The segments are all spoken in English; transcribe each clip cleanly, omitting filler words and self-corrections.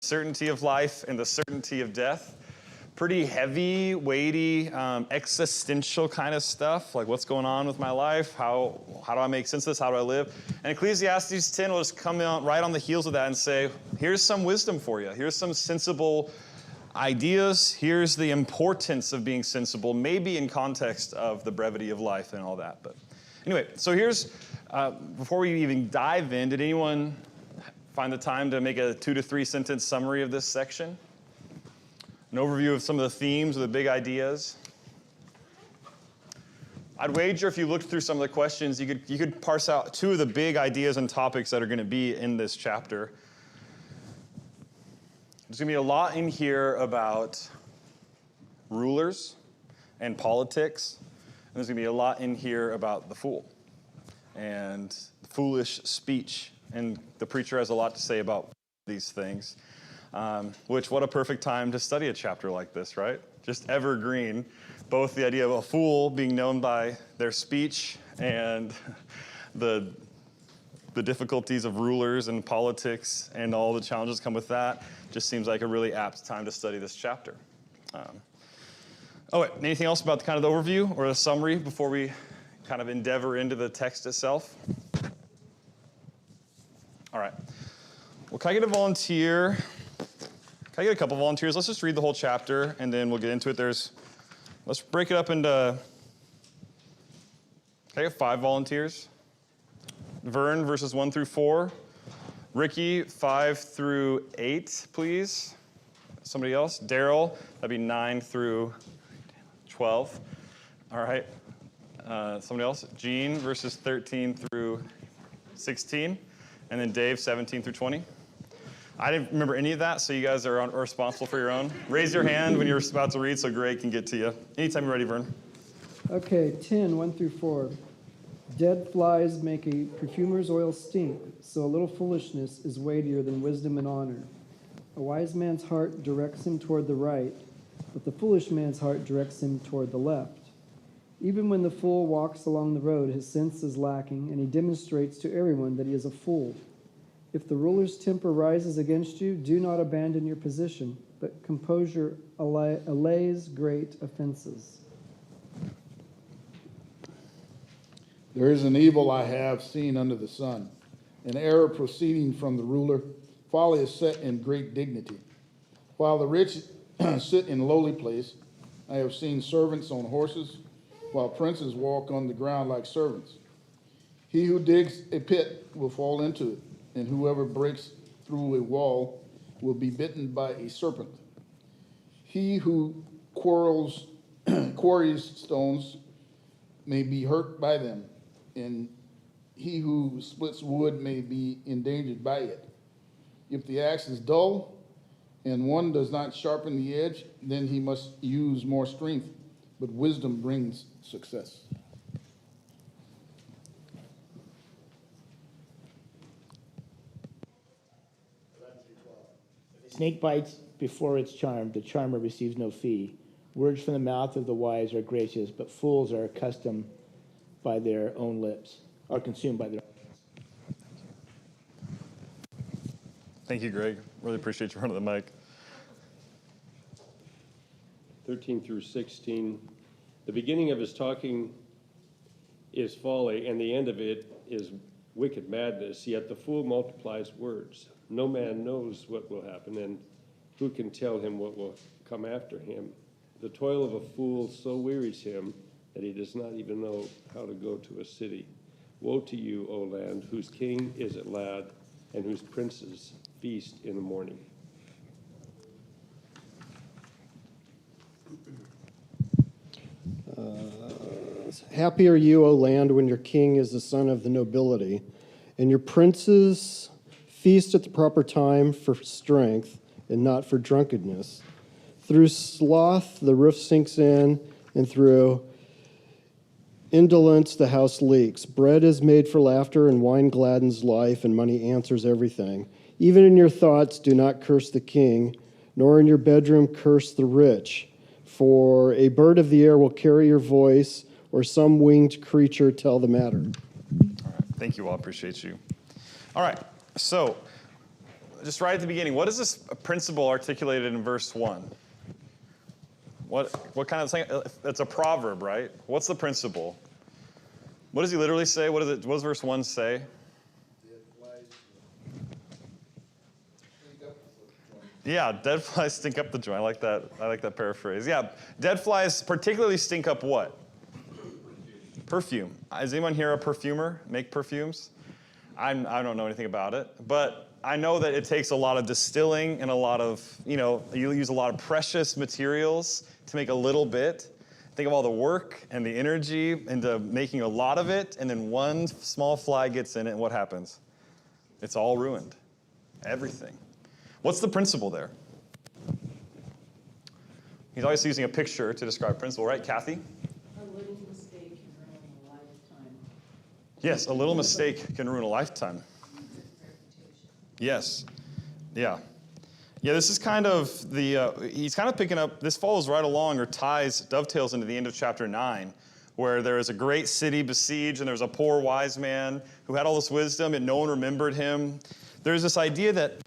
certainty of life and the certainty of death. Pretty heavy, weighty, existential kind of stuff, like what's going on with my life, how do I make sense of this, how do I live? And Ecclesiastes 10 will just come out right on the heels of that and say, here's some wisdom for you. Here's some sensible ideas. Here's the importance of being sensible, maybe in context of the brevity of life and all that. But anyway, so here's, before we even dive in, did anyone find the time to make a 2 to 3 sentence summary of this section? An overview of some of the themes or the big ideas. I'd wager if you looked through some of the questions, you could parse out 2 of the big ideas and topics that are going to be in this chapter. There's going to be a lot in here about rulers and politics. And there's going to be a lot in here about the fool and foolish speech. And the preacher has a lot to say about these things. Which, what a perfect time to study a chapter like this, right? Just evergreen. Both the idea of a fool being known by their speech and the difficulties of rulers and politics and all the challenges come with that. Just seems like a really apt time to study this chapter. Anything else about kind of the overview or the summary before we kind of endeavor into the text itself? All right. Well, can I get a volunteer? Can I get a couple volunteers? Let's just read the whole chapter, and then we'll get into it. Let's break it up into, can I get 5 volunteers? Vern, verses 1 through 4. Ricky, 5 through 8, please. Somebody else? Daryl, that'd be 9 through 12. All right. Somebody else? Gene, verses 13 through 16. And then Dave, 17 through 20. I didn't remember any of that, so you guys are responsible for your own. Raise your hand when you're about to read so Greg can get to you. Anytime you're ready, Vern. Okay, 10, 1 through 4. Dead flies make a perfumer's oil stink, so a little foolishness is weightier than wisdom and honor. A wise man's heart directs him toward the right, but the foolish man's heart directs him toward the left. Even when the fool walks along the road, his sense is lacking, and he demonstrates to everyone that he is a fool. If the ruler's temper rises against you, do not abandon your position, but composure allays great offenses. There is an evil I have seen under the sun, an error proceeding from the ruler. Folly is set in great dignity. While the rich sit in lowly place, I have seen servants on horses, while princes walk on the ground like servants. He who digs a pit will fall into it, and whoever breaks through a wall will be bitten by a serpent. He who quarries stones may be hurt by them, and he who splits wood may be endangered by it. If the axe is dull, and one does not sharpen the edge, then he must use more strength, but wisdom brings success. Snake bites before it's charmed, the charmer receives no fee. Words from the mouth of the wise are gracious, but fools are accustomed by their own lips, are consumed by their own lips. Thank you, Greg. Really appreciate you running the mic. 13 through 16. The beginning of his talking is folly, and the end of it is wicked madness, yet the fool multiplies words. No man knows what will happen, and who can tell him what will come after him? The toil of a fool so wearies him that he does not even know how to go to a city. Woe to you, O land, whose king is at Lad, and whose princes feast in the morning. Happy are you, O land, when your king is the son of the nobility, and your princes feast at the proper time for strength and not for drunkenness. Through sloth the roof sinks in, and through indolence the house leaks. Bread is made for laughter, and wine gladdens life, and money answers everything. Even in your thoughts do not curse the king, nor in your bedroom curse the rich. For a bird of the air will carry your voice, or some winged creature tell the matter. All right. Thank you all. Appreciate you. All right. So just right at the beginning, what is this principle articulated in verse 1? What kind of thing? It's a proverb, right? What's the principle? What does he literally say? What does verse 1 say? Yeah, dead flies stink up the joint. I like that paraphrase. Yeah, dead flies particularly stink up what? Perfume. Is anyone here a perfumer? Make perfumes? I don't know anything about it, but I know that it takes a lot of distilling and a lot of, you use a lot of precious materials to make a little bit. Think of all the work and the energy into making a lot of it, and then one small fly gets in it, and what happens? It's all ruined. Everything. What's the principle there? He's always using a picture to describe principle, right, Kathy? A little mistake can ruin a lifetime. Yes, a little mistake can ruin a lifetime. Yes. Yeah. Yeah, this is kind of he's kind of picking up, this follows right along or dovetails into the end of chapter 9, where there is a great city besieged and there's a poor wise man who had all this wisdom and no one remembered him. There's this idea that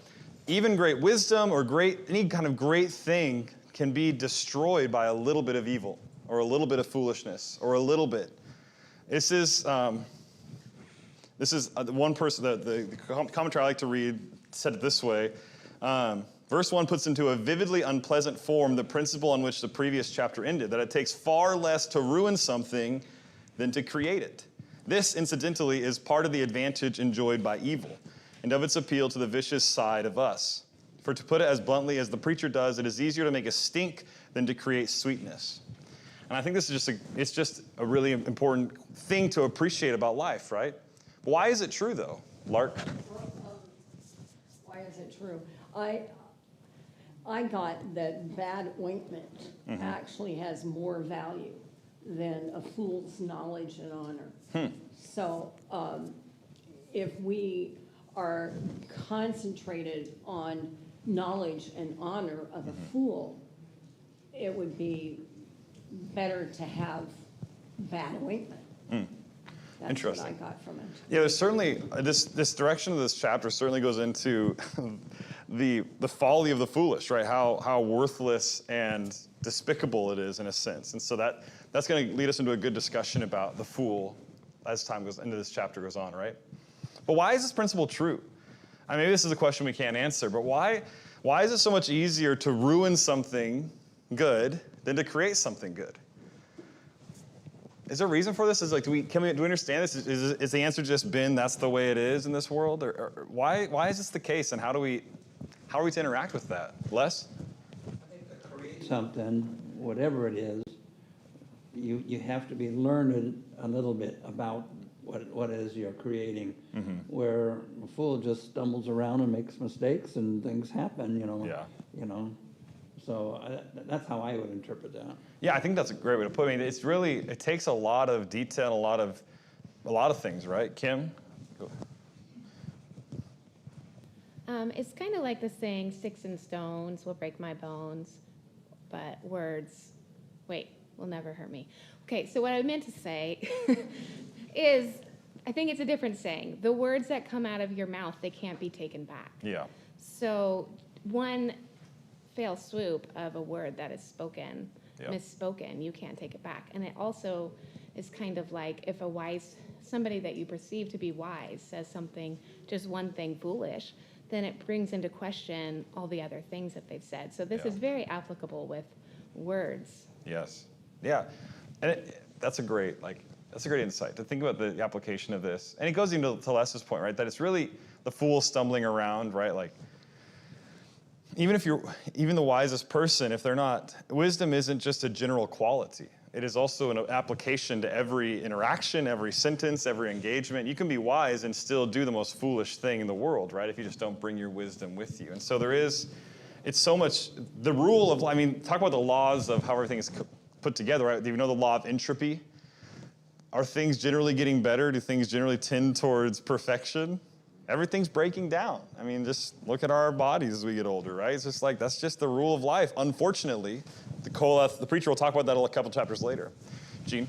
even great wisdom or any kind of great thing can be destroyed by a little bit of evil or a little bit of foolishness or a little bit. This is one person, the commentary I like to read said it this way. Verse 1 puts into a vividly unpleasant form the principle on which the previous chapter ended, that it takes far less to ruin something than to create it. This, incidentally, is part of the advantage enjoyed by evil and of its appeal to the vicious side of us. For to put it as bluntly as the preacher does, it is easier to make a stink than to create sweetness. And I think this is just a really important thing to appreciate about life, right? Why is it true, though? Lark? Why is it true? I got that bad ointment actually has more value than a fool's knowledge and honor. So if we are concentrated on knowledge and honor of a fool, it would be better to have bad ointment. That's Interesting. what I got from it. Yeah, there's certainly, this direction of this chapter certainly goes into the folly of the foolish, right? How worthless and despicable it is in a sense. And so that's going to lead us into a good discussion about the fool as time goes into this chapter goes on, right? But why is this principle true? I mean, maybe this is a question we can't answer, but why is it so much easier to ruin something good than to create something good? Is there a reason for this? Do we understand this? Is the answer just been that's the way it is in this world? Or why is this the case, and how are we to interact with that? Les? I think to create something, whatever it is, you have to be learned a little bit about what it is you're creating. Where a fool just stumbles around and makes mistakes and things happen, Yeah. So that's how I would interpret that. Yeah, I think that's a great way to put it. I mean, it takes a lot of detail, and a lot of things, right? Kim? Go. It's kind of like the saying, sticks and stones will break my bones, but words, will never hurt me. Okay, so what I meant to say is, I think it's a different saying. The words that come out of your mouth, they can't be taken back. Yeah. So one fail swoop of a word that is spoken, misspoken, you can't take it back. And it also is kind of like if somebody that you perceive to be wise says something, just one thing foolish, then it brings into question all the other things that they've said. So this is very applicable with words. Yes. Yeah. And that's a great insight to think about the application of this. And it goes into Les's point, right? That it's really the fool stumbling around, right? Like, even the wisest person, if they're not, wisdom isn't just a general quality. It is also an application to every interaction, every sentence, every engagement. You can be wise and still do the most foolish thing in the world, right? If you just don't bring your wisdom with you. And so it's so much, the rule of, talk about the laws of how everything is put together, right? Do you know the law of entropy? Are things generally getting better? Do things generally tend towards perfection? Everything's breaking down. Just look at our bodies as we get older, right? It's just like, that's just the rule of life. Unfortunately, the preacher will talk about that a couple chapters later. Gene?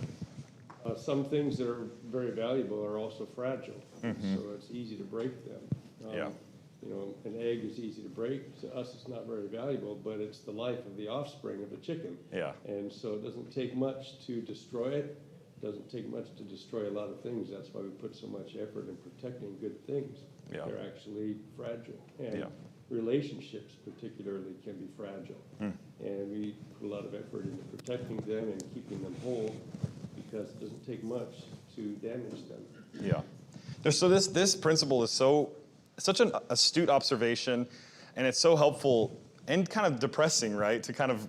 Some things that are very valuable are also fragile, so it's easy to break them. Yeah. You know, an egg is easy to break. To us, it's not very valuable, but it's the life of the offspring of a chicken. Yeah. And so it doesn't take much to destroy it. It doesn't take much to destroy a lot of things. That's why we put so much effort in protecting good things. Yeah. They're actually fragile. And Yeah. relationships particularly can be fragile. And we put a lot of effort into protecting them and keeping them whole because it doesn't take much to damage them. Yeah. So this principle is such an astute observation, and it's so helpful and kind of depressing, right? To kind of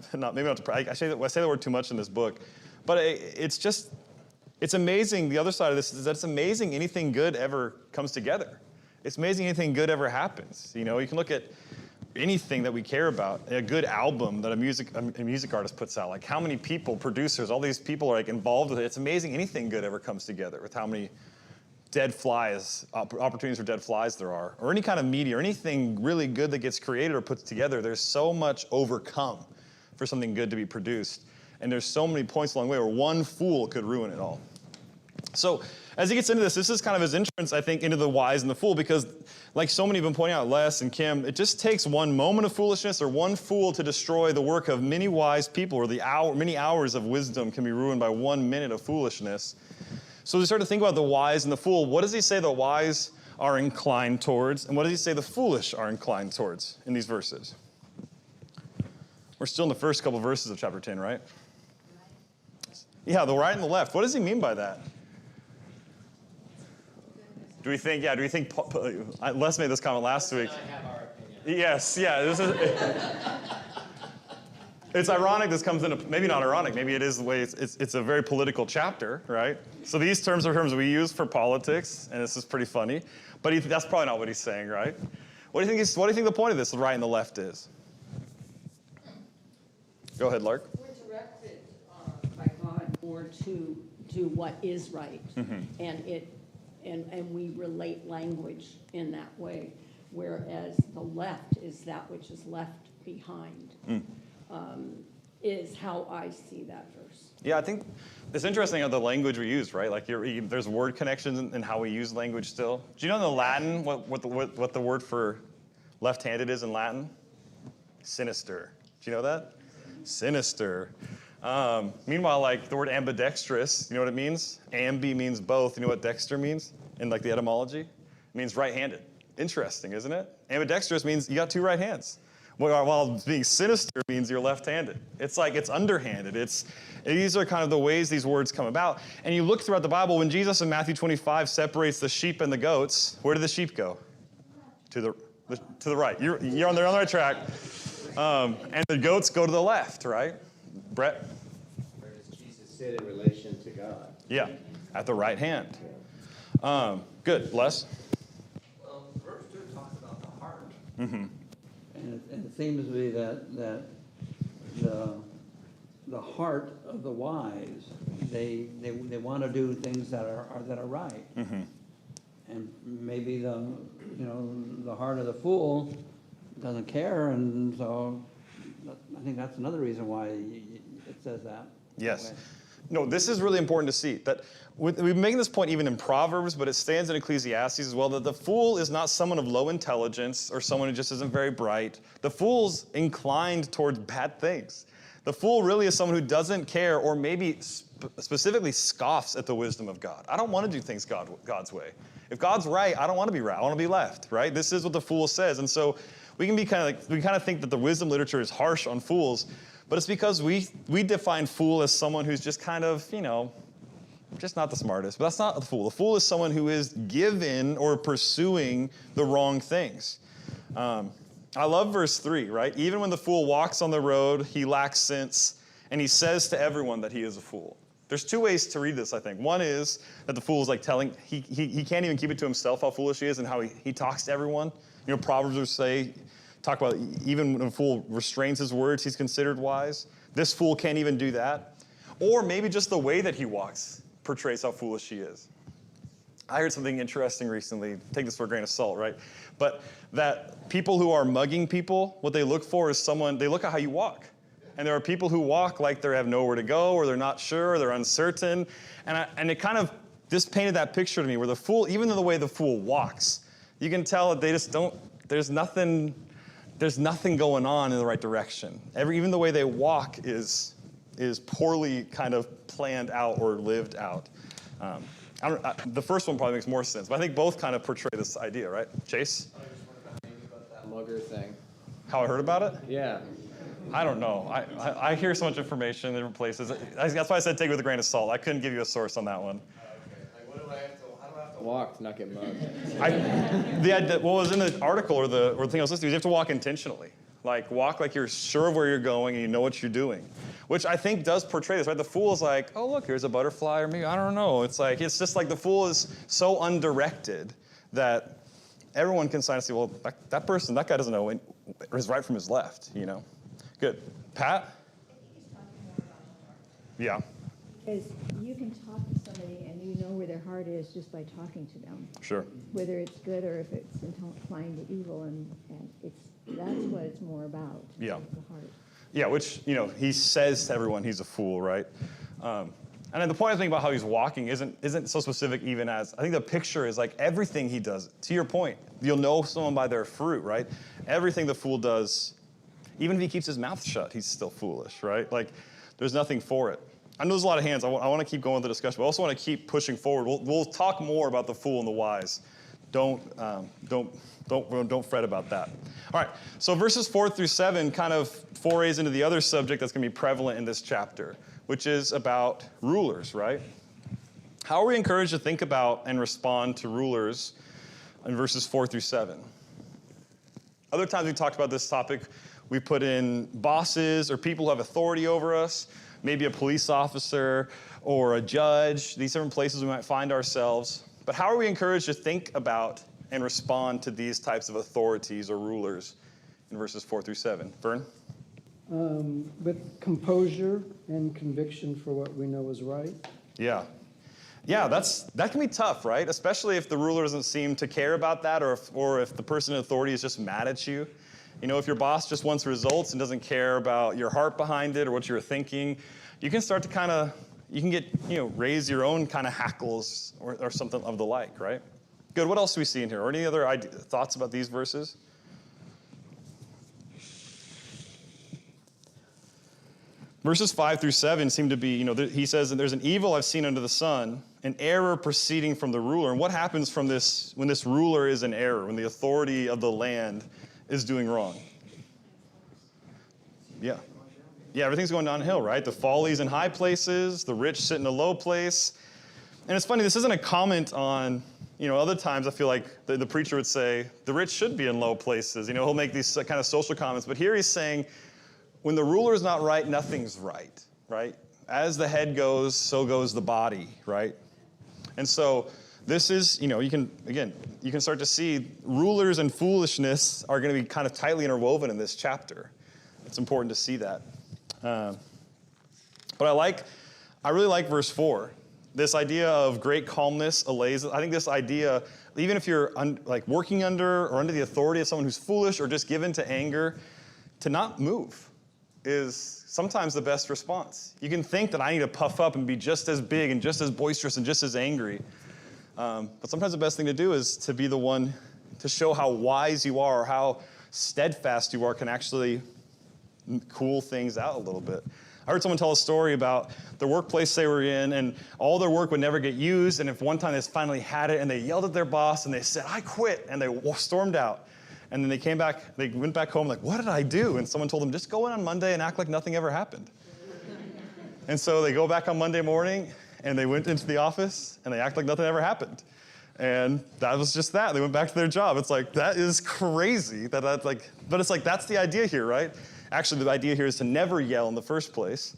I say the word too much in this book, but it's amazing. The other side of this is that it's amazing anything good ever comes together. It's amazing anything good ever happens. You know, you can look at anything that we care about, a good album that a music artist puts out, like how many people, producers, all these people are like involved with it. It's amazing anything good ever comes together with how many dead flies, opportunities for dead flies there are, or any kind of media, or anything really good that gets created or put together. There's so much overcome for something good to be produced. And there's so many points along the way where one fool could ruin it all. So as he gets into this is kind of his entrance, I think, into the wise and the fool, because like so many have been pointing out, Les and Kim, it just takes one moment of foolishness or one fool to destroy the work of many wise people, or many hours of wisdom can be ruined by 1 minute of foolishness. So we start to think about the wise and the fool. What does he say the wise are inclined towards, and what does he say the foolish are inclined towards in these verses? We're still in the first couple verses of chapter 10, right? Yeah, the right and the left. What does he mean by that? Do we think, Les made this comment last week. I have our opinion. Yes, yeah. It's ironic this comes into, maybe not ironic, maybe it is the way it's a very political chapter, right? So these terms are terms we use for politics, and this is pretty funny. But that's probably not what he's saying, right? What do you think the point of this, the right and the left, is? Go ahead, Lark. We're directed by God more to do what is right. And we relate language in that way, whereas the left is that which is left behind, is how I see that verse. Yeah, I think it's interesting how the language we use, right? Like there's word connections in how we use language still. Do you know in the Latin what the word for left-handed is in Latin? Sinister. Do you know that? Sinister. Meanwhile, like the word ambidextrous, you know what it means? Ambi means both. You know what dexter means in like the etymology? It means right-handed. Interesting, isn't it? Ambidextrous means you got two right hands. While being sinister means you're left-handed. It's like it's underhanded. These are kind of the ways these words come about. And you look throughout the Bible, when Jesus in Matthew 25 separates the sheep and the goats, where do the sheep go? To the right. You're on the right track. And the goats go to the left, right? Brett? Where does Jesus sit in relation to God? Yeah, at the right hand. Good. Les? Well, verse 2 talks about the heart. And it seems to be that the heart of the wise, they want to do things that are right. And maybe the heart of the fool doesn't care, and so I think that's another reason why it says that. Yes. No, this is really important to see. That we've been making this point even in Proverbs, but it stands in Ecclesiastes as well, that the fool is not someone of low intelligence or someone who just isn't very bright. The fool's inclined towards bad things. The fool really is someone who doesn't care or maybe specifically scoffs at the wisdom of God. I don't want to do things God's way. If God's right, I don't want to be right. I want to be left, right? This is what the fool says. And so we can be we kind of think that the wisdom literature is harsh on fools, but it's because we define fool as someone who's just kind of, just not the smartest. But that's not the fool. The fool is someone who is given or pursuing the wrong things. I love verse 3, right? Even when the fool walks on the road, he lacks sense, and he says to everyone that he is a fool. There's two ways to read this, I think. One is that the fool is like telling, he can't even keep it to himself how foolish he is and how he talks to everyone. Proverbs would talk about even when a fool restrains his words, he's considered wise. This fool can't even do that. Or maybe just the way that he walks portrays how foolish he is. I heard something interesting recently. Take this for a grain of salt, right? But that people who are mugging people, what they look for is they look at how you walk. And there are people who walk like they have nowhere to go, or they're not sure, or they're uncertain. And it kind of just painted that picture to me where the fool, even the way the fool walks, you can tell that they just don't there's nothing going on in the right direction. Even the way they walk is poorly kind of planned out or lived out. The first one probably makes more sense, but I think both kind of portray this idea, right? Chase? I just wondered about that mugger thing. How I heard about it? Yeah. I don't know. I hear so much information in different places. That's why I said take it with a grain of salt. I couldn't give you a source on that one. Okay. Like, how do I have to walk to not get mugged? What was in the article or the thing I was listening to is you have to walk intentionally. Like, walk like you're sure of where you're going and you know what you're doing. Which I think does portray this, right? The fool is like, oh, look, here's a butterfly, or maybe, I don't know. It's just like the fool is so undirected that everyone can sign and say, well, that guy doesn't know his right from his left, you know? Good. Pat? Yeah. Because you can talk to somebody and you know where their heart is just by talking to them. Sure. Whether it's good or if it's inclined to evil, and that's what it's more about. Yeah. The heart. Yeah, which, he says to everyone he's a fool, right? And then the point I think about how he's walking isn't so specific even as, I think the picture is like everything he does, to your point, you'll know someone by their fruit, right? Everything the fool does, even if he keeps his mouth shut, he's still foolish, right? Like, there's nothing for it. I know there's a lot of hands. I want to keep going with the discussion, but I also want to keep pushing forward. We'll talk more about the fool and the wise. Don't fret about that. All right, so verses 4 through 7 kind of forays into the other subject that's going to be prevalent in this chapter, which is about rulers, right? How are we encouraged to think about and respond to rulers in verses 4 through 7? Other times we talked about this topic, we put in bosses or people who have authority over us, maybe a police officer or a judge, these different places we might find ourselves. But how are we encouraged to think about and respond to these types of authorities or rulers in verses 4 through 7? Vern? With composure and conviction for what we know is right. Yeah. Yeah, that can be tough, right? Especially if the ruler doesn't seem to care about that, or if the person in authority is just mad at you. If your boss just wants results and doesn't care about your heart behind it or what you're thinking, you can start to raise your own kind of hackles or something of the like, right? Good, what else do we see in here? Or any other thoughts about these verses? Verses 5 through 7 seem to be, he says that there's an evil I've seen under the sun, an error proceeding from the ruler. And what happens from this when this ruler is in error, when the authority of the land is doing wrong? Yeah. Yeah, everything's going downhill, right? The folly's in high places, the rich sit in a low place. And it's funny, this isn't a comment on, other times I feel like the preacher would say, the rich should be in low places. He'll make these kind of social comments. But here he's saying, when the ruler's not right, nothing's right, right? As the head goes, so goes the body, right? And so this is, you can start to see rulers and foolishness are going to be kind of tightly interwoven in this chapter. It's important to see that. But I really like verse 4. This idea of great calmness allays. I think this idea, even if you're working under or under the authority of someone who's foolish or just given to anger, to not move is sometimes the best response. You can think that I need to puff up and be just as big and just as boisterous and just as angry. But sometimes the best thing to do is to be the one to show how wise you are or how steadfast you are can actually cool things out a little bit. I heard someone tell a story about the workplace they were in, and all their work would never get used, and if one time they finally had it, and they yelled at their boss, and they said, I quit, and they stormed out. And then they went back home like, what did I do? And someone told them, just go in on Monday and act like nothing ever happened. And so they go back on Monday morning, and they went into the office, and they act like nothing ever happened. And that was just that. They went back to their job. It's like, that is crazy. But it's like, that's the idea here, right? Actually, the idea here is to never yell in the first place.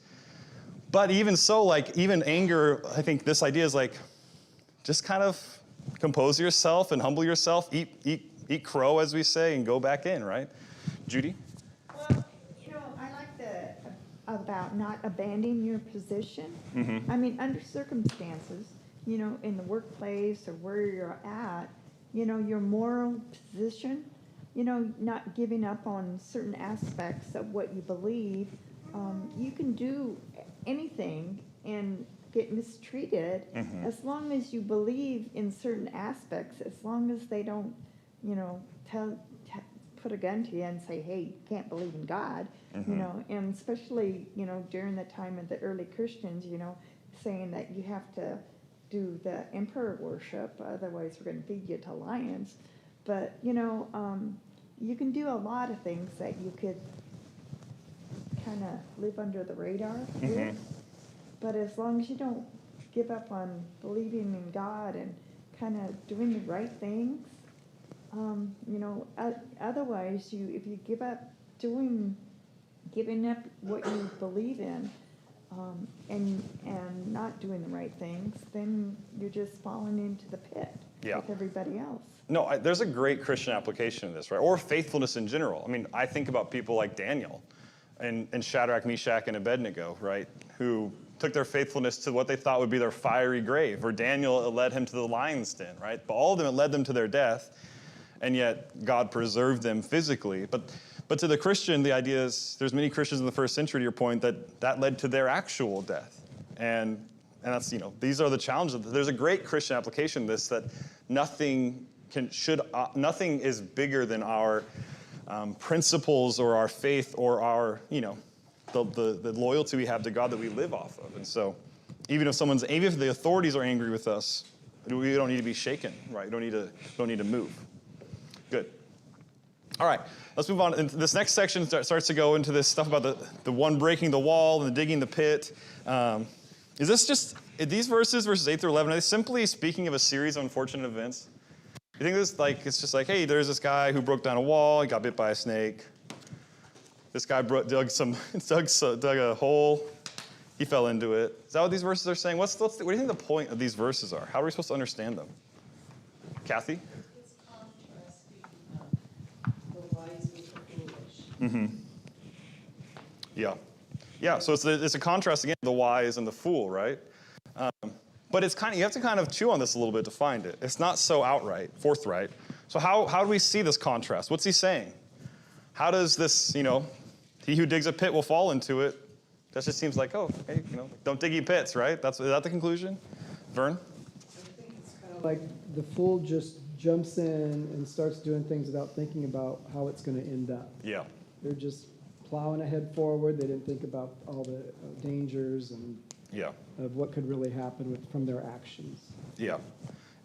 But even so, even anger, I think this idea is just kind of compose yourself and humble yourself, eat crow, as we say, and go back in, right? Judy? Well, I like about not abandoning your position. Mm-hmm. I mean, under circumstances, in the workplace or where you're at, your moral position, not giving up on certain aspects of what you believe. You can do anything and get mistreated as long as you believe in certain aspects, as long as they don't, put a gun to you and say, hey, you can't believe in God, you know, and especially, you know, during the time of the early Christians, you know, saying that you have to do the emperor worship, otherwise we're going to feed you to lions. But, you know, you can do a lot of things that you could kind of live under the radar with. But as long as you don't give up on believing in God and kind of doing the right things, you know, otherwise if you give up giving up what you believe in, and not doing the right things, then you're just falling into the pit with everybody else. No, there's a great Christian application of this, right? Or faithfulness in general. I mean, I think about people like Daniel and Shadrach, Meshach, and Abednego, right? Who took their faithfulness to what they thought would be their fiery grave. Or Daniel, it led him to the lion's den, right? But all of them, it led them to their death. And yet God preserved them physically. But to the Christian, the idea is there's many Christians in the first century, to your point, that led to their actual death. And that's, you know, these are the challenges. There's a great Christian application of this, that nothing is bigger than our principles or our faith or our, you know, the loyalty we have to God that we live off of. And so even if the authorities are angry with us, we don't need to be shaken, right? We don't need to move. Good. All right, let's move on. And this next section starts to go into this stuff about the one breaking the wall and the digging the pit. Is this just, these verses 8 through 11, are they simply speaking of a series of unfortunate events? You think this, like, it's just like, hey, there's this guy who broke down a wall, he got bit by a snake. This guy dug a hole, he fell into it. Is that what these verses are saying? What do you think the point of these verses are? How are we supposed to understand them? Kathy? It's contrasting the wise with the foolish. Yeah. Yeah, so it's a contrast, again, the wise and the fool, right? But it's you have to kind of chew on this a little bit to find it. It's not so forthright. So how do we see this contrast? What's he saying? How does this, you know, he who digs a pit will fall into it? That just seems like, oh, hey, you know, don't dig any pits, right? Is that the conclusion? Vern? I think it's kind of like the fool just jumps in and starts doing things without thinking about how it's going to end up. Yeah. They're just plowing ahead forward. They didn't think about all the dangers and of what could really happen from their actions. Yeah.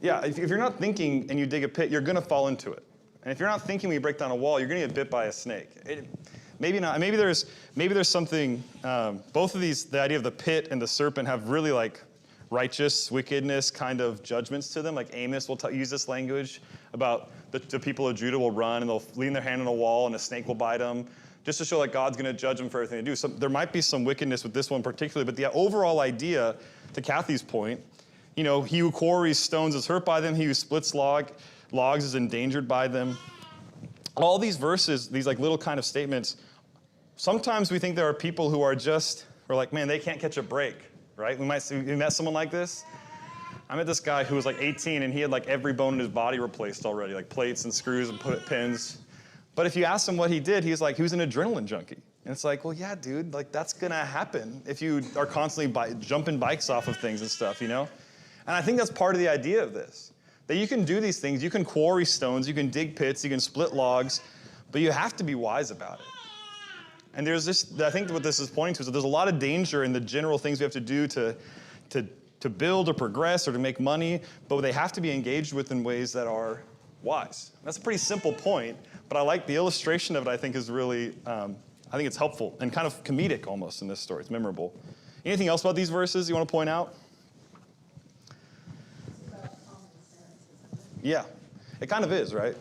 Yeah, if you're not thinking and you dig a pit, you're going to fall into it. And if you're not thinking when you break down a wall, you're going to get bit by a snake. Maybe not. Maybe there's something, both of these, the idea of the pit and the serpent, have really like righteous wickedness kind of judgments to them. Like Amos will use this language about the people of Judah will run and they'll lean their hand on a wall and a snake will bite them, just to show like God's going to judge them for everything they do. So there might be some wickedness with this one particularly, but the overall idea, to Kathy's point, you know, he who quarries stones is hurt by them. He who splits logs is endangered by them. All these verses, these like little kind of statements, sometimes we think there are people who are we're like, man, they can't catch a break, right? We met someone like this. I met this guy who was like 18 and he had like every bone in his body replaced already, like plates and screws and pins. But if you ask him what he did, he was an adrenaline junkie. And it's like, well, yeah, dude, like that's gonna happen if you are constantly jumping bikes off of things and stuff, you know? And I think that's part of the idea of this. That you can do these things, you can quarry stones, you can dig pits, you can split logs, but you have to be wise about it. And there's this, I think what this is pointing to is that there's a lot of danger in the general things we have to do to build or progress or to make money, but they have to be engaged with in ways that are wise. That's a pretty simple point, but I like the illustration of it. I think is really, I think it's helpful and kind of comedic almost in this story. It's memorable. Anything else about these verses you want to point out? Yeah, it kind of is, right?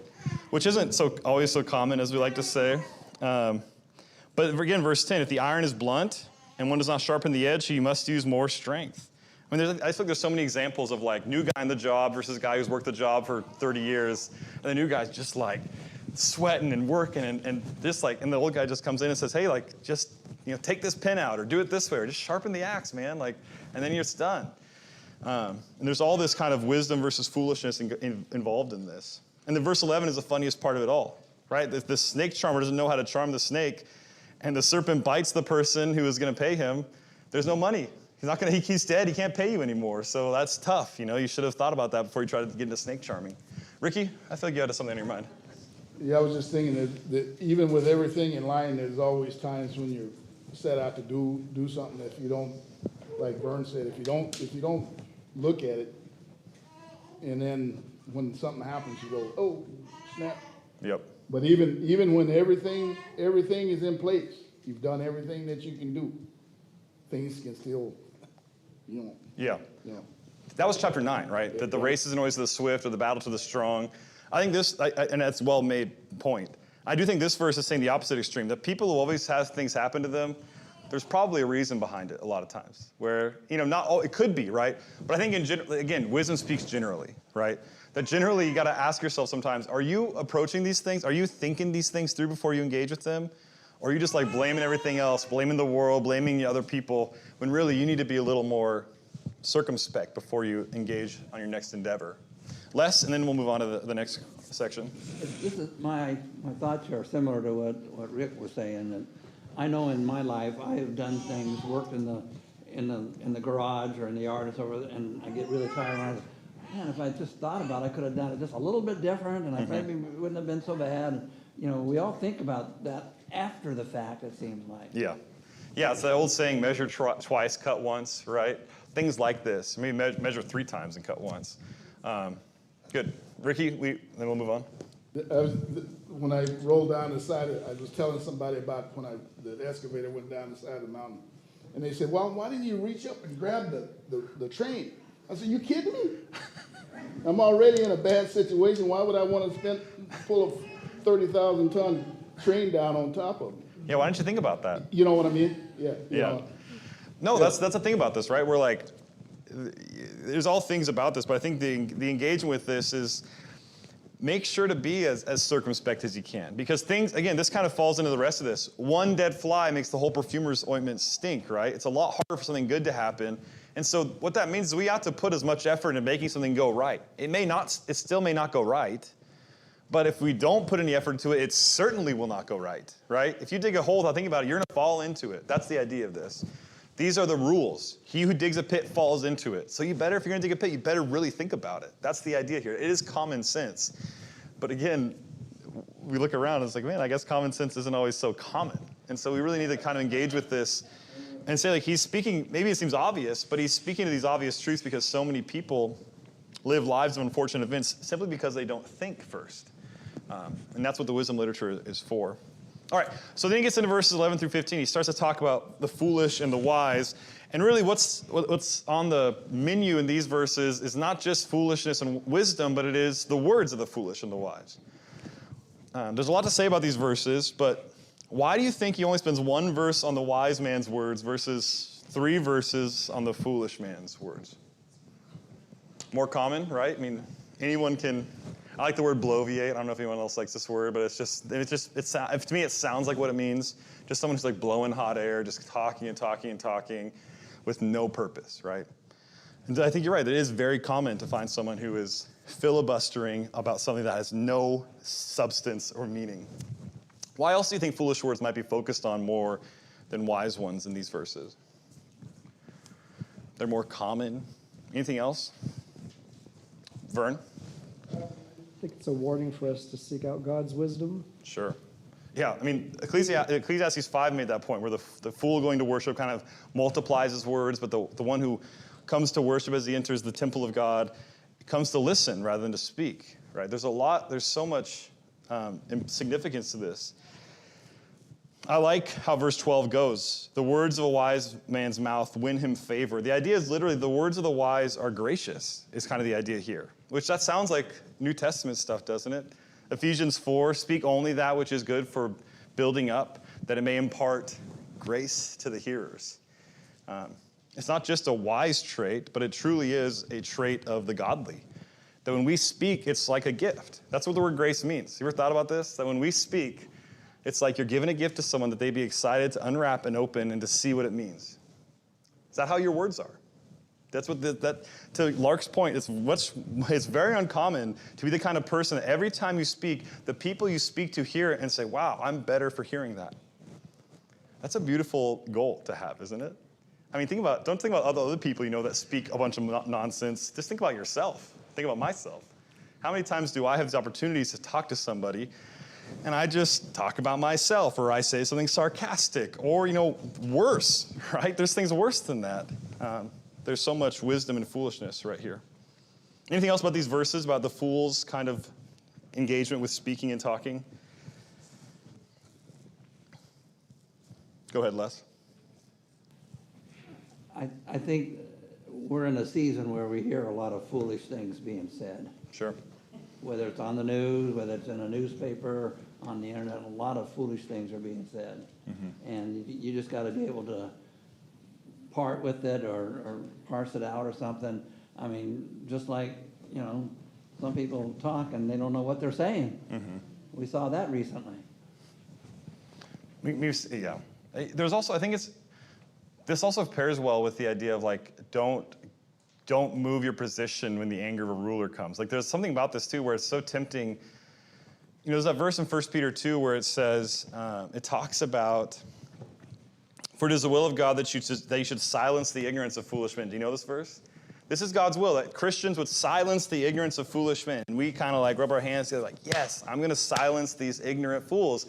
Which isn't always so common as we like to say. But again, verse 10, if the iron is blunt and one does not sharpen the edge, you must use more strength. I mean, I think there's so many examples of like new guy in the job versus guy who's worked the job for 30 years. And the new guy's just like sweating and working and just like, and the old guy just comes in and says, hey, like just, you know, take this pin out or do it this way or just sharpen the axe, man. Like, and then it's done. And there's all this kind of wisdom versus foolishness involved in this. And then verse 11 is the funniest part of it all, right? The snake charmer doesn't know how to charm the snake, and the serpent bites the person who is going to pay him. There's no money. He's dead. He can't pay you anymore. So that's tough. You know, you should have thought about that before you tried to get into snake charming. Ricky, I feel like you had something on your mind. Yeah, I was just thinking that even with everything in line, there's always times when you're set out to do something. If you don't, like Vern said, if you don't look at it, and then when something happens, you go, oh, snap. Yep. But even when everything is in place, you've done everything that you can do, things can still, Yeah. That was chapter 9, right? That the race isn't always to the swift or the battle to the strong. I think this, and that's a well-made point. I do think this verse is saying the opposite extreme, that people who always have things happen to them, there's probably a reason behind it a lot of times, where, not all, it could be, right? But I think, again, wisdom speaks generally, right? That generally you got to ask yourself sometimes, are you approaching these things? Are you thinking these things through before you engage with them? Or are you just like blaming everything else, blaming the world, blaming the other people, when really you need to be a little more circumspect before you engage on your next endeavor? Les, and then we'll move on to the next section. This is my thoughts are similar to what Rick was saying. That I know in my life I have done things, worked in the garage or in the yard and so forth, and I get really tired. And I go, man, if I just thought about it, I could have done it just a little bit different, and I maybe wouldn't have been so bad. And, we all think about that after the fact, it seems like. Yeah. Yeah, it's the old saying, measure twice, cut once, right? Things like this. Maybe measure 3 times and cut once. Good. Ricky, then we'll move on. When I rolled down the side, I was telling somebody about when the excavator went down the side of the mountain. And they said, well, why didn't you reach up and grab the train? I said, you kidding me? I'm already in a bad situation. Why would I want to pull a 30,000-ton train down on top of me? Yeah, why don't you think about that? You know what I mean? Yeah. Yeah. No, that's the thing about this, right? We're like, there's all things about this, but I think the engagement with this is make sure to be as circumspect as you can. Because things, again, this kind of falls into the rest of this. One dead fly makes the whole perfumer's ointment stink, right? It's a lot harder for something good to happen. And so what that means is we have to put as much effort into making something go right. It still may not go right, but if we don't put any effort into it, it certainly will not go right? If you dig a hole without thinking about it, you're going to fall into it. That's the idea of this. These are the rules. He who digs a pit falls into it. So if you're going to dig a pit, you better really think about it. That's the idea here. It is common sense. But again, we look around and it's like, man, I guess common sense isn't always so common. And so we really need to kind of engage with this and say, like, he's speaking, maybe it seems obvious, but he's speaking to these obvious truths because so many people live lives of unfortunate events simply because they don't think first. And that's what the wisdom literature is for. All right, so then he gets into verses 11 through 15. He starts to talk about the foolish and the wise. And really what's on the menu in these verses is not just foolishness and wisdom, but it is the words of the foolish and the wise. There's a lot to say about these verses, but why do you think he only spends 1 verse on the wise man's words versus 3 verses on the foolish man's words? More common, right? I mean, anyone can... I like the word bloviate. I don't know if anyone else likes this word, but to me it sounds like what it means. Just someone who's like blowing hot air, just talking and talking and talking with no purpose, right? And I think you're right. It is very common to find someone who is filibustering about something that has no substance or meaning. Why else do you think foolish words might be focused on more than wise ones in these verses? They're more common. Anything else? Vern? I think it's a warning for us to seek out God's wisdom. Sure. Yeah, I mean, Ecclesiastes 5 made that point where the fool going to worship kind of multiplies his words, but the one who comes to worship as he enters the temple of God comes to listen rather than to speak, right? There's so much significance to this. I like how verse 12 goes. The words of a wise man's mouth win him favor. The idea is literally the words of the wise are gracious, is kind of the idea here, which that sounds like New Testament stuff, doesn't it? Ephesians 4, speak only that which is good for building up, that it may impart grace to the hearers. It's not just a wise trait, but it truly is a trait of the godly. That when we speak, it's like a gift. That's what the word grace means. You ever thought about this? That when we speak, it's like you're giving a gift to someone that they'd be excited to unwrap and open and to see what it means. Is that how your words are? That's what to Lark's point, it's very uncommon to be the kind of person that every time you speak, the people you speak to hear it and say, wow, I'm better for hearing that. That's a beautiful goal to have, isn't it? I mean, don't think about other people you know that speak a bunch of nonsense. Just think about yourself. Think about myself. How many times do I have these opportunities to talk to somebody and I just talk about myself, or I say something sarcastic, or, worse, right? There's things worse than that. There's so much wisdom and foolishness right here. Anything else about these verses, about the fool's kind of engagement with speaking and talking? Go ahead, Les. I think we're in a season where we hear a lot of foolish things being said. Sure. Whether it's on the news, whether it's in a newspaper, on the internet, a lot of foolish things are being said. And you just got to be able to part with it or parse it out or something. I mean, just like, some people talk and they don't know what they're saying. We saw that recently. Yeah. There's also, I think this also pairs well with the idea of like, don't move your position when the anger of a ruler comes. Like there's something about this too where it's so tempting. There's that verse in 1 Peter 2 where it says, it talks about, for it is the will of God that you should silence the ignorance of foolish men. Do you know this verse? This is God's will, that Christians would silence the ignorance of foolish men. And we kind of like rub our hands together like, yes, I'm going to silence these ignorant fools.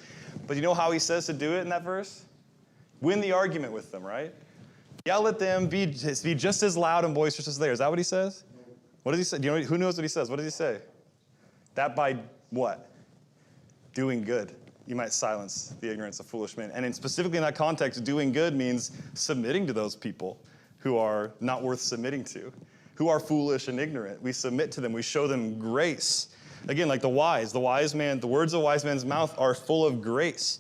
But you know how he says to do it in that verse? Win the argument with them, right? Yell at them, be just as loud and boisterous as they are. Is that what he says? What does he say? Who knows what he says? What does he say? That by what? Doing good. You might silence the ignorance of foolish men. And specifically in that context, doing good means submitting to those people who are not worth submitting to, who are foolish and ignorant. We submit to them. We show them grace. Again, like the wise man, the words of a wise man's mouth are full of grace.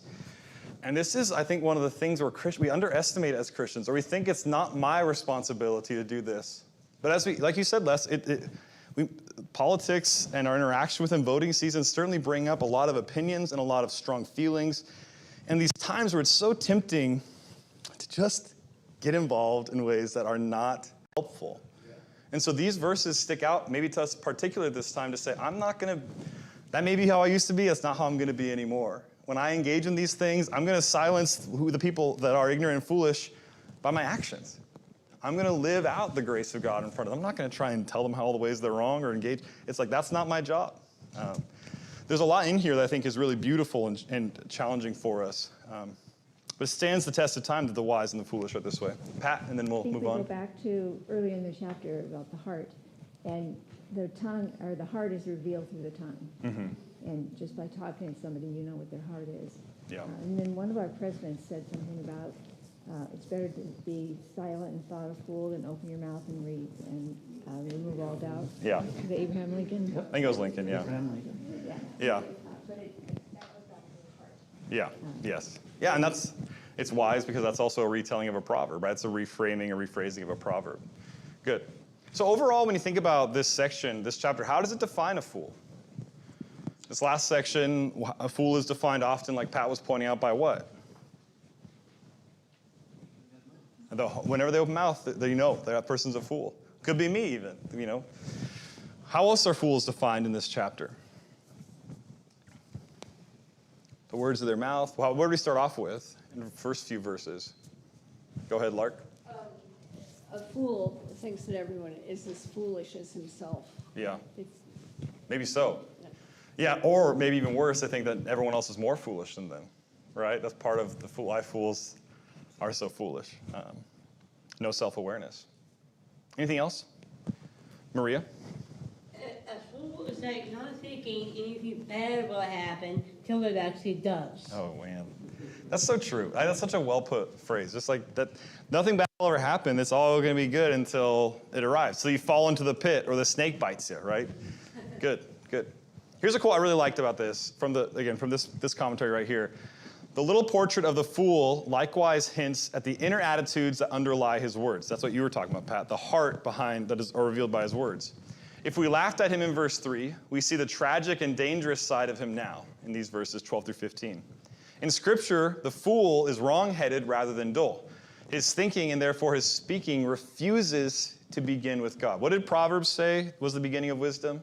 And this is, I think, one of the things where we underestimate as Christians, or we think it's not my responsibility to do this. But like you said, Les, politics and our interaction with them, voting season, certainly bring up a lot of opinions and a lot of strong feelings. And these times where it's so tempting to just get involved in ways that are not helpful. And so these verses stick out, maybe to us particularly this time, to say, that may be how I used to be, that's not how I'm going to be anymore. When I engage in these things, I'm going to silence the people that are ignorant and foolish by my actions. I'm going to live out the grace of God in front of them. I'm not going to try and tell them all the ways they're wrong or engage. It's like, that's not my job. There's a lot in here that I think is really beautiful and challenging for us. But it stands the test of time that the wise and the foolish are this way. Pat, and then we'll move on. I think we go back to earlier in the chapter about the heart. And the tongue, or the heart is revealed through the tongue. And just by talking to somebody, you know what their heart is. Yeah. And then one of our presidents said something about it's better to be silent and thought a fool than open your mouth and read and remove all doubt. Yeah. Is it Abraham Lincoln? I think it was Lincoln, yeah. Yeah. But that was back to the heart. Yeah, yes. Yeah, and it's wise because that's also a retelling of a proverb, right? It's a reframing, a rephrasing of a proverb. Good. So overall, when you think about this section, this chapter, how does it define a fool? This last section, a fool is defined often, like Pat was pointing out, by what? Whenever they open mouth, that person's a fool. Could be me even, How else are fools defined in this chapter? The words of their mouth. Well, where do we start off with in the first few verses? Go ahead, Lark. A fool thinks that everyone is as foolish as himself. Yeah. Maybe so. Yeah, or maybe even worse, I think that everyone else is more foolish than them, right? That's part of the why fools are so foolish. No self-awareness. Anything else? Maria? A fool is like not thinking anything bad will happen till it actually does. Oh, man. That's so true. That's such a well-put phrase. Just like that, nothing bad will ever happen. It's all going to be good until it arrives. So you fall into the pit or the snake bites you, right? Good. Here's a quote I really liked about this from this commentary right here. The little portrait of the fool likewise hints at the inner attitudes that underlie his words. That's what you were talking about, Pat. The heart behind that is revealed by his words. If we laughed at him in verse 3, we see the tragic and dangerous side of him now in these verses 12 through 15. In Scripture, the fool is wrong-headed rather than dull. His thinking and therefore his speaking refuses to begin with God. What did Proverbs say was the beginning of wisdom?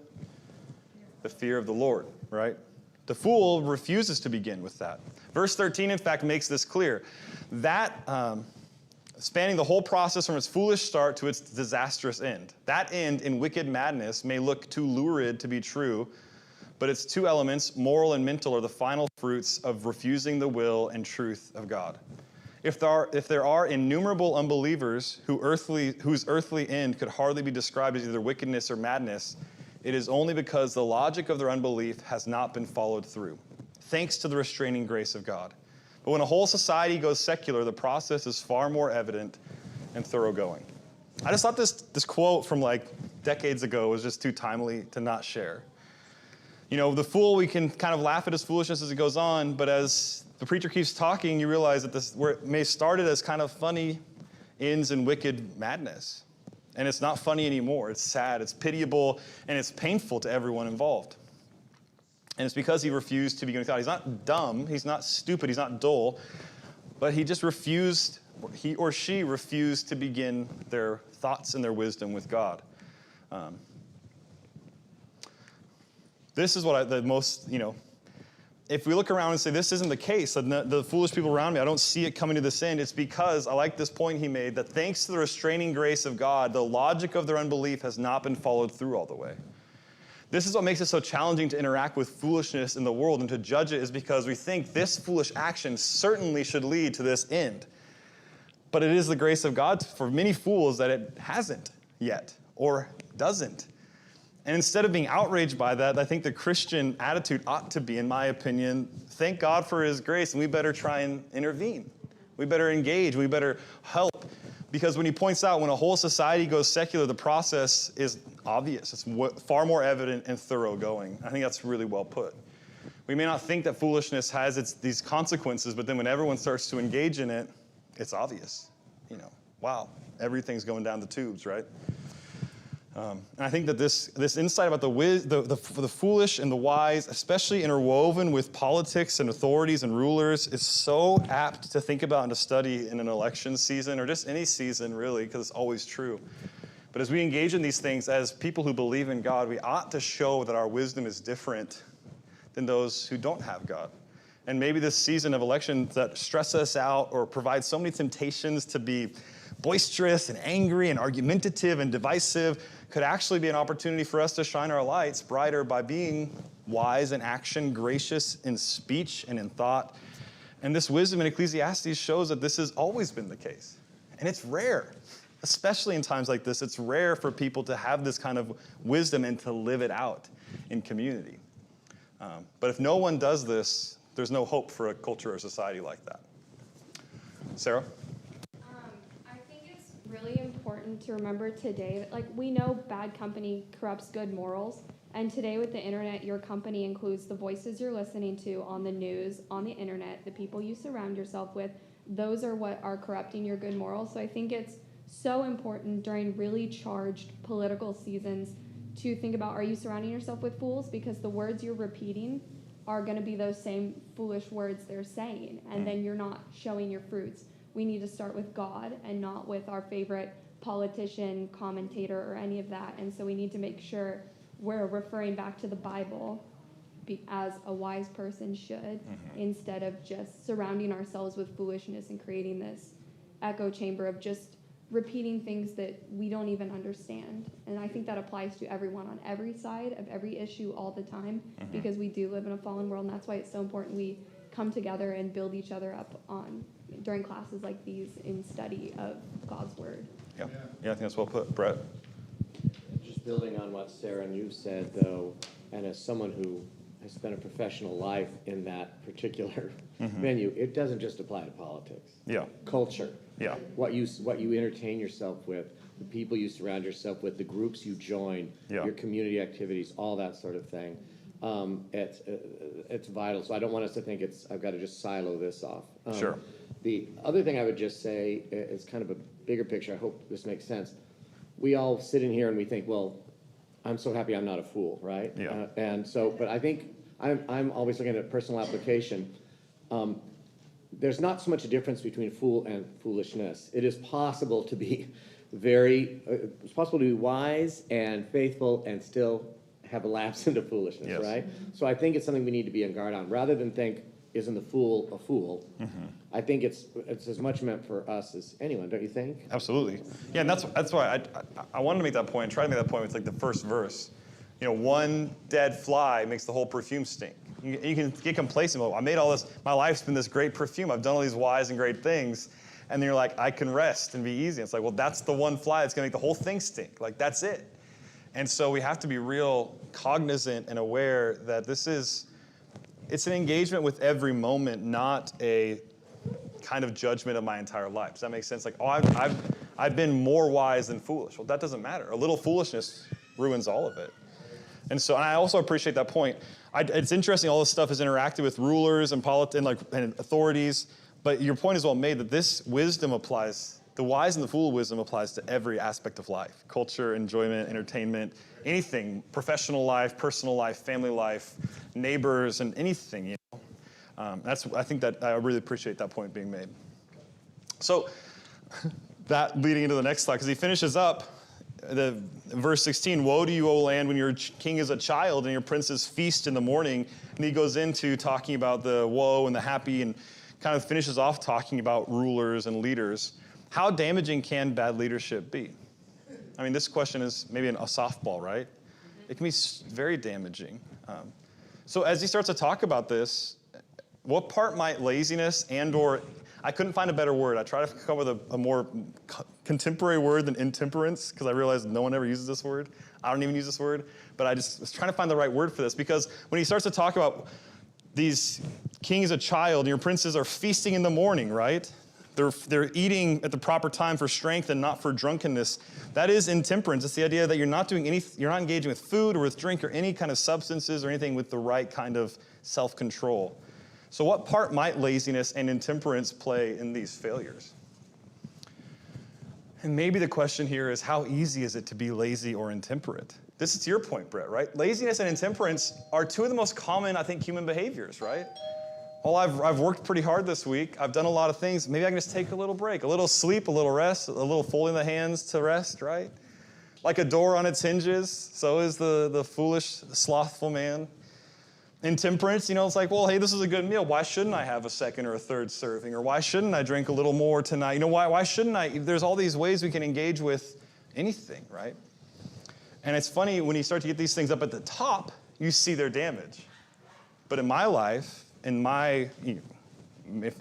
The fear of the Lord, right? The fool refuses to begin with that. Verse 13, in fact, makes this clear. That spanning the whole process from its foolish start to its disastrous end. That end in wicked madness may look too lurid to be true, But its two elements, moral and mental, are the final fruits of refusing the will and truth of God. If there are innumerable unbelievers whose earthly end could hardly be described as either wickedness or madness, it is only because the logic of their unbelief has not been followed through, thanks to the restraining grace of God. But when a whole society goes secular, the process is far more evident and thoroughgoing. I just thought this quote from like decades ago was just too timely to not share. You know, the fool, we can kind of laugh at his foolishness as it goes on, but as the preacher keeps talking, you realize that where it may started as kind of funny, ends in wicked madness. And it's not funny anymore. It's sad, it's pitiable, and it's painful to everyone involved. And it's because he refused to begin with God. He's not dumb, he's not stupid, he's not dull, but he just refused, he or she refused to begin their thoughts and their wisdom with God. This is what the most, if we look around and say, this isn't the case, the foolish people around me, I don't see it coming to this end, it's because, I like this point he made, that thanks to the restraining grace of God, the logic of their unbelief has not been followed through all the way. This is what makes it so challenging to interact with foolishness in the world and to judge it, is because we think this foolish action certainly should lead to this end. But it is the grace of God for many fools that it hasn't yet, or doesn't. And instead of being outraged by that, I think the Christian attitude ought to be, in my opinion, thank God for his grace, and we better try and intervene. We better engage. We better help. Because when he points out when a whole society goes secular, the process is obvious. It's far more evident and thoroughgoing. I think that's really well put. We may not think that foolishness has these consequences, but then when everyone starts to engage in it, it's obvious. Wow, everything's going down the tubes, right? And I think that this insight about the foolish and the wise, especially interwoven with politics and authorities and rulers, is so apt to think about and to study in an election season, or just any season, really, because it's always true. But as we engage in these things, as people who believe in God, we ought to show that our wisdom is different than those who don't have God. And maybe this season of elections that stress us out or provide so many temptations to be boisterous and angry and argumentative and divisive could actually be an opportunity for us to shine our lights brighter by being wise in action, gracious in speech and in thought. And this wisdom in Ecclesiastes shows that this has always been the case. And it's rare, especially in times like this. It's rare for people to have this kind of wisdom and to live it out in community. But if no one does this, there's no hope for a culture or society like that. Sarah? I think it's really important to remember today that, we know bad company corrupts good morals. And today with the internet, your company includes the voices you're listening to on the news, on the internet, the people you surround yourself with. Those are what are corrupting your good morals. So I think it's so important during really charged political seasons to think about, are you surrounding yourself with fools? Because the words you're repeating are going to be those same foolish words they're saying, and then you're not showing your fruits. We need to start with God and not with our favorite politician, commentator, or any of that. And so we need to make sure we're referring back to the Bible as a wise person should, instead of just surrounding ourselves with foolishness and creating this echo chamber of just repeating things that we don't even understand. And I think that applies to everyone on every side of every issue all the time, because we do live in a fallen world, and that's why it's so important we come together and build each other up during classes like these in study of God's word. Yeah, I think that's well put. Brett? Just building on what Sarah and you said, though, and as someone who has spent a professional life in that particular venue, it doesn't just apply to politics. Yeah. Culture. Yeah. What you entertain yourself with, the people you surround yourself with, the groups you join, your community activities, all that sort of thing. It's vital. So I don't want us to think I've got to just silo this off. Sure. The other thing I would just say is kind of a bigger picture. I hope this makes sense. We all sit in here and we think, well, I'm so happy I'm not a fool, right? Yeah. But I think I'm always looking at personal application. There's not so much a difference between fool and foolishness. It is possible to be it's possible to be wise and faithful and still have a lapse into foolishness, right? So I think it's something we need to be on guard on. Rather than think, isn't the fool a fool? I think it's as much meant for us as anyone, don't you think? Absolutely. Yeah, and that's why I wanted to make that point, try to make that point with the first verse. one dead fly makes the whole perfume stink. You can get complacent. Well, I made all this, my life's been this great perfume. I've done all these wise and great things. And then you're like, I can rest and be easy. It's like, well, that's the one fly that's going to make the whole thing stink. Like, that's it. And so we have to be real cognizant and aware that it's an engagement with every moment, not a kind of judgment of my entire life. Does that make sense? Like, I've been more wise than foolish. Well, that doesn't matter. A little foolishness ruins all of it. And I also appreciate that point. It's interesting, all this stuff is interacted with rulers and and authorities, but your point is well made that this wisdom applies, the wise and the fool wisdom applies to every aspect of life: culture, enjoyment, entertainment, anything, professional life, personal life, family life, neighbors, and anything, I think that I really appreciate that point being made. So that leading into the next slide, because he finishes up verse 16, woe to you, O land, when your king is a child and your princes feast in the morning. And he goes into talking about the woe and the happy and kind of finishes off talking about rulers and leaders. How damaging can bad leadership be? I mean, this question is maybe a softball, right? It can be very damaging. So as he starts to talk about this, what part might laziness or I couldn't find a better word. I tried to come up with a more contemporary word than intemperance, because I realized no one ever uses this word. I don't even use this word, but I just was trying to find the right word for this, because when he starts to talk about these kings a child and your princes are feasting in the morning, right? They're eating at the proper time for strength and not for drunkenness. That is intemperance. It's the idea that you're not engaging with food or with drink or any kind of substances or anything with the right kind of self-control. So what part might laziness and intemperance play in these failures? And maybe the question here is, how easy is it to be lazy or intemperate? This is your point, Brett, right? Laziness and intemperance are two of the most common, I think, human behaviors, right? Well, I've worked pretty hard this week. I've done a lot of things. Maybe I can just take a little break, a little sleep, a little rest, a little folding the hands to rest, right? Like a door on its hinges, so is the foolish, slothful man. Intemperance, it's like, well, hey, this is a good meal. Why shouldn't I have a second or a third serving? Or why shouldn't I drink a little more tonight? Why shouldn't I? There's all these ways we can engage with anything, right? And it's funny, when you start to get these things up at the top, you see their damage. But in my life, if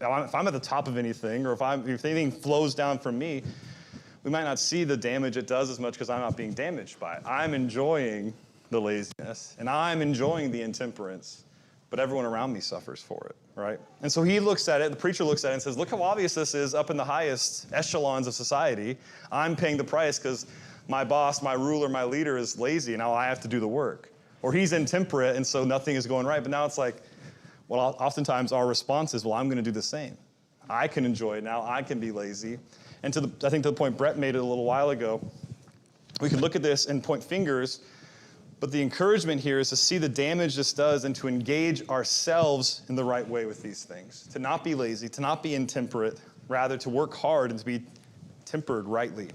I'm at the top of anything, or if anything flows down from me, we might not see the damage it does as much because I'm not being damaged by it. I'm enjoying the laziness, and I'm enjoying the intemperance, but everyone around me suffers for it, right? And so he looks at it, the preacher looks at it and says, look how obvious this is up in the highest echelons of society. I'm paying the price because my boss, my ruler, my leader is lazy, and now I have to do the work. Or he's intemperate, and so nothing is going right. But now it's like, well, oftentimes our response is, well, I'm going to do the same. I can enjoy it now. I can be lazy. And I think to the point Brett made it a little while ago, we can look at this and point fingers, but the encouragement here is to see the damage this does and to engage ourselves in the right way with these things. To not be lazy, to not be intemperate, rather to work hard and to be tempered rightly.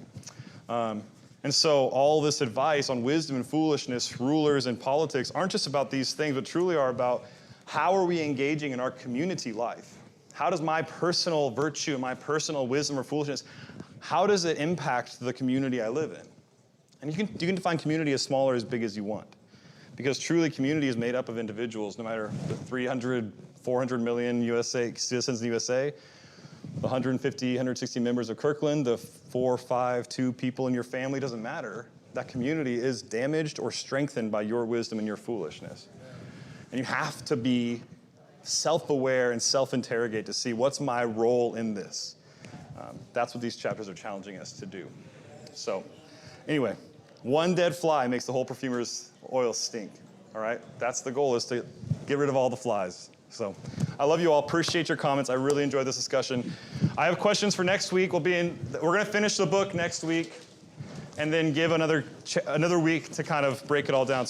And so all this advice on wisdom and foolishness, rulers and politics aren't just about these things, but truly are about how are we engaging in our community life? How does my personal virtue and my personal wisdom or foolishness, how does it impact the community I live in? And you can define community as small or as big as you want. Because truly community is made up of individuals, no matter the 300, 400 million citizens in the USA, the 150, 160 members of Kirkland, the 4, 5, 2 people in your family, doesn't matter. That community is damaged or strengthened by your wisdom and your foolishness. And you have to be self-aware and self-interrogate to see what's my role in this. That's what these chapters are challenging us to do. So anyway, one dead fly makes the whole perfumer's oil stink. All right? That's the goal, is to get rid of all the flies. So I love you all. Appreciate your comments. I really enjoyed this discussion. I have questions for next week. We're going to finish the book next week and then give another week to kind of break it all down.